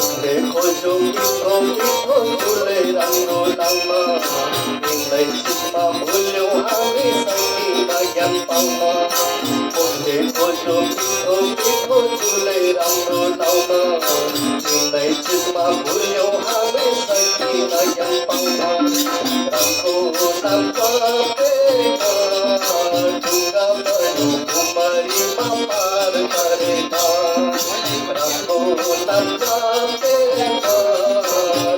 खोजो मिठो मिठो झुले राम्रो लाउन तिमीलाई चित्तमा भुल्यौ हामी सकिन ज्ञान पाउन खोजो मिठो मिठो झुले राम्रो लाउन तिमीलाई चित्तमा भुल्यौ हामी सकिन ज्ञान पाउन राम्रो नाम जपेन ढुङ्गा बरु कुमारीमा पार गरेन राम्रो नाम जपेन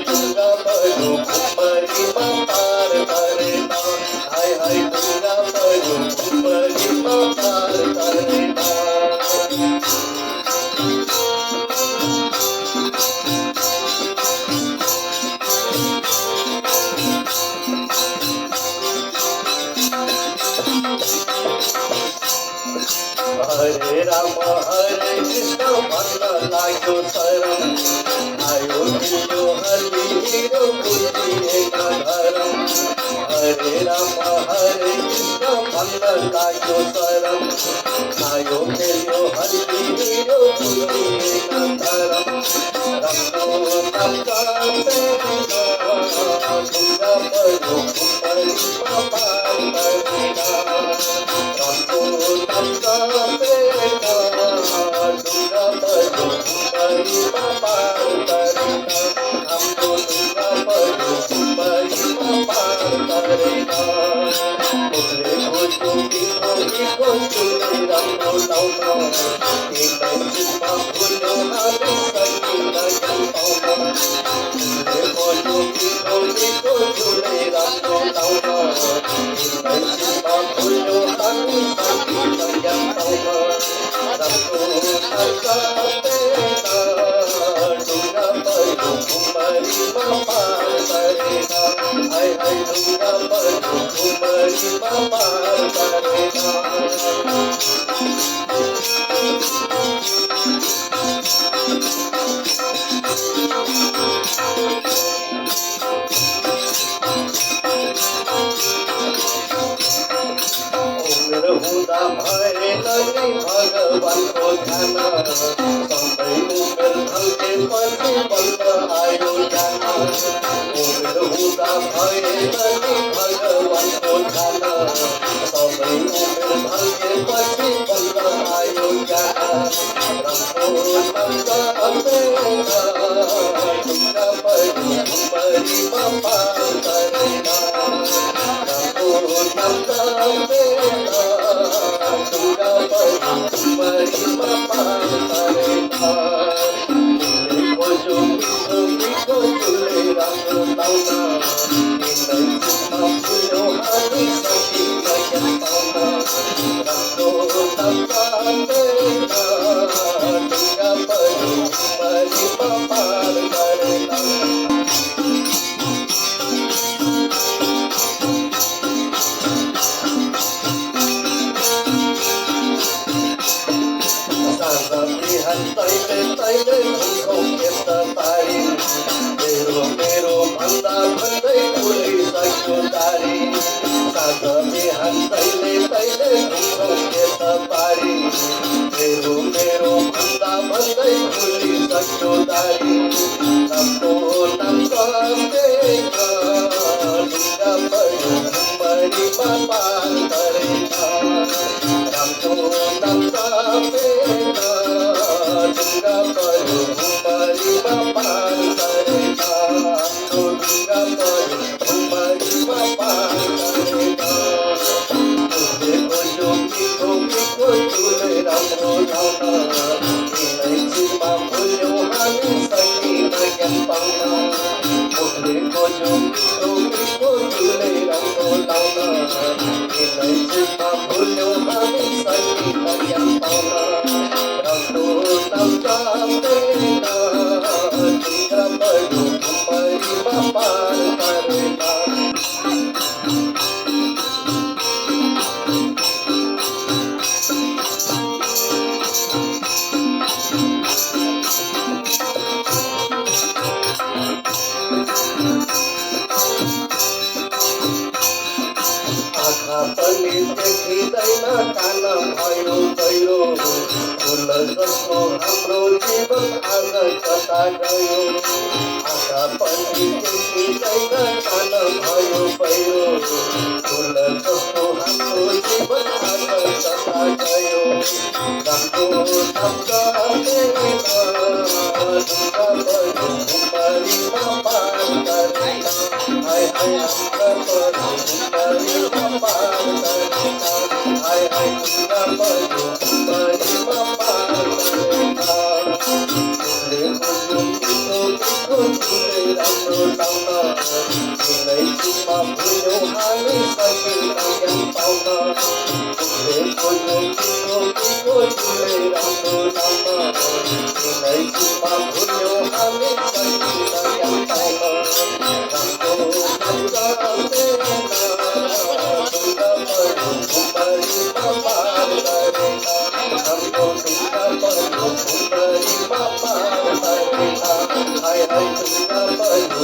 ढुङ्गा बरु कुमारीमा पार गरेन हाय हाय ढुङ्गा बरु कुमारीमा पार गरेन हरे राम हरे कृष्ण भन्न लाग्यो शरण आयो तिम्रो हरिरो बुझिएन धरम हरे राम हरे कृष्ण भन्न लाग्यो शरण आयो तिम्रो हरिरो बुझिएन धरम राम्रो नाम जपेन ढुङ्गा बरु कुमारीमा पार गरेन राम्रो नाम जपेन ढुङ्गा बरु कुमारीमा पार गरेन हाम्रो ढुङ्गा बरु कुमारीमा पार गरेन खोजो मिठो मिठो झुले राम्रो लाउन तिमीलाई चित्तमा भुल्यौ हामी सकिन ज्ञान पाउन खोजो मिठो मिठो झुले राम्रो लाउन तिमीलाई चित्तमा भुल्यौ हामी सकिन ज्ञान पाउन राम्रो नाम जपेन ढुङ्गा बरु कुमारीमा पार गरेन हाय हाय ढुङ्गा बरु कुमारीमा पार गरेन उमेर हुँदा भएन नि भगवानको ध्यान सधैँ उमेर ढल्केपछि बल्ल आयो ज्ञान उमेर हुँदा भएन नि भगवानको ध्यान सधैँ उमेर ढल्केपछि बल्ल आयो ज्ञान राम्रो नाम जपेन ढुङ्गा बरु कुमारीमा पार गरेन राम्रो नाम जपेन ढुङ्गा बरु कुमारीमा पार गरेन खोजो मिठो मिठो झुले राम्रो लाउन तिमीलाई चित्तमा भुल्यौ हामी सकिन ज्ञान पाउन राम्रो नाम जपेन ढुङ्गा बरु कुमारीमा पार गरेन बिहान तैले तैले हुन्छौ यस्त पारी मेरो भन्दा भन्दै फुलिसक्यो दारी साँझ बिहान तैले तैले हुन्छौ यस्त पारी मेरो भन्दा भन्दै फुलिसक्यो दारी राम्रो नाम जपेन ढुङ्गा बरु कुमारीमा पार गरेन राम्रो नाम जपेन ढुङ्गा बरु कुमारीमा पार गरेन हाम्रो ढुङ्गा बरु कुमारीमा पार गरेन खोजो मिठो मिठो झुले राम्रो लाउन तिमीलाई चित्तमा भुल्यौ हामी सकिन ज्ञान पाउन खोजो मिठो मिठो झुले राम्रो लाउन तिमीलाई चित्तमा भुल्यौ हामी सकिन ज्ञान पाउन राम्रो नाम जपेन ढुङ्गा बरु कुमारीमा पार गरेन पनि देखिँदैन कान भयो गहिरो फुल जस्तो हाम्रो જીવન આગળ જતા ગયું આશા પડી તેથી જઈને કાન ભયો પડ્યો ફૂલ જતો હતો જીવન આગળ જતા ગયો રમતો રમતા ઉમરીમાં પાર કરે હાય હાય ઉમરીમાં પાર કરે હાય હાય ઉમરીમાં પાર કરે રામનો લાવના વિનયજીમાં ભૂલ્યો હાલી સગી નાગન પાવના રામનો લાવના વિનયજીમાં ભૂલ્યો હાલી સગી નાગન પાવના I